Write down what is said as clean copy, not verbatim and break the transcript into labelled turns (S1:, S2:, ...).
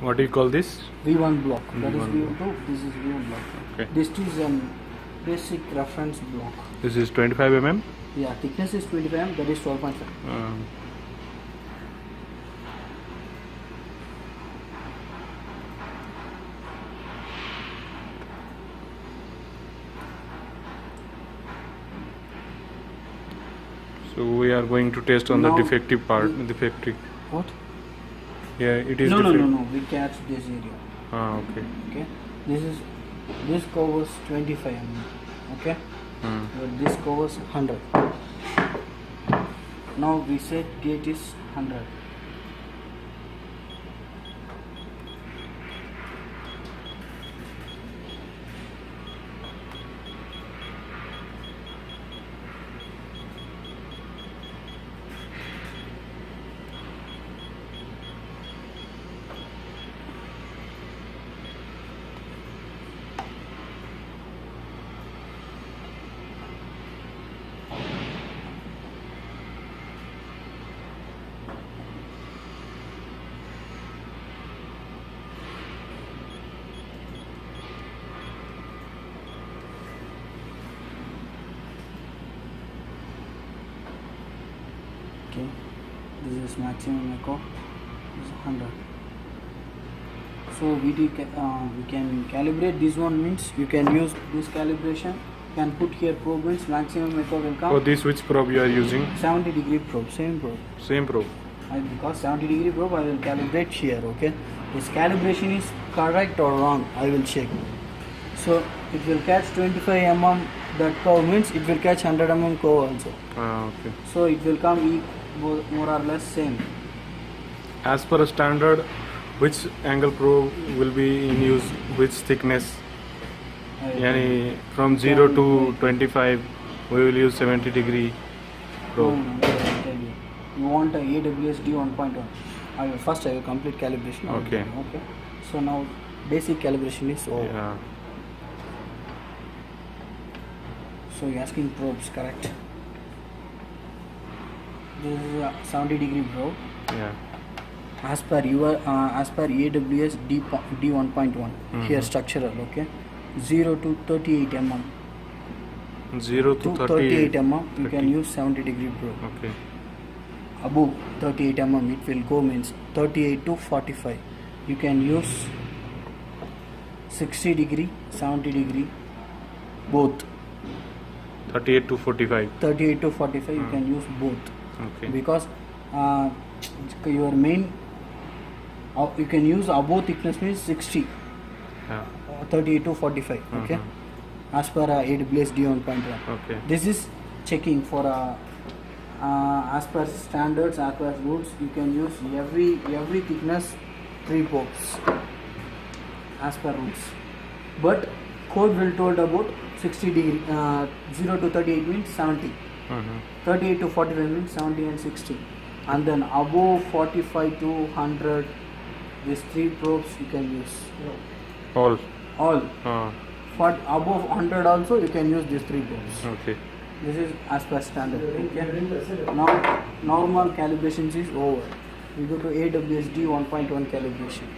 S1: What do you call this?
S2: V1 block. That is
S1: V1
S2: V2. This is V1 block.
S1: Okay.
S2: This is a basic reference block.
S1: This is 25 mm.
S2: Yeah, thickness is 25 mm. That is 12.5.
S1: So we are going to test on
S2: Now
S1: the defective part. Defective.
S2: What?
S1: Yeah, it is.
S2: No. We catch this area.
S1: Okay.
S2: Okay. This covers 25 mm. Okay. But this covers 100. Now we said gate is 100. Okay, this is maximum echo, this is 100. So we can calibrate. This one means you can use this calibration. You can put here probe means maximum echo will come.
S1: Oh, this which probe you are using?
S2: 70 degree probe, same probe.
S1: Same probe.
S2: Because 70 degree probe I will calibrate here. Okay, this calibration is correct or wrong, I will check. So it will catch 25 mm that curve means it will catch 100 mm curve also.
S1: Okay.
S2: So it will come more or less same.
S1: As per a standard, which angle probe will be in use? Which thickness? Yani from 0 to 25, we will use 70 degree probe.
S2: You want a AWSD 1.1. First I will complete calibration.
S1: Okay.
S2: Okay. So now basic calibration is over.
S1: Yeah.
S2: So you're asking probes, correct? This is a 70 degree probe.
S1: Yeah.
S2: As per AWS D 1.1. Here structural, okay. 0 to 38 mm.
S1: 0 to 38
S2: mm. You can use 70 degree probe.
S1: Okay.
S2: Above 38 mm it will go means 38 to 45. You can use 60 degree, 70 degree, both.
S1: 38 to 45.
S2: 38 to 45 you can use both.
S1: Okay.
S2: Because your main you can use above thickness means 60.
S1: Yeah.
S2: 38 to 45. Okay. As per AWS D 1.1.
S1: Okay.
S2: This is checking for as per standards, as per rules, you can use every thickness 3 probes as per rules. But code will told about 60 degree 0 to 38 means 70. 38 to 45 means 70 and 60. And then above 45 to 100, these 3 probes you can use.
S1: All.
S2: For above 100 also you can use these 3 probes.
S1: Okay.
S2: This is as per standard. Okay. Now normal calibrations is over. We go to AWS D 1.1 calibration.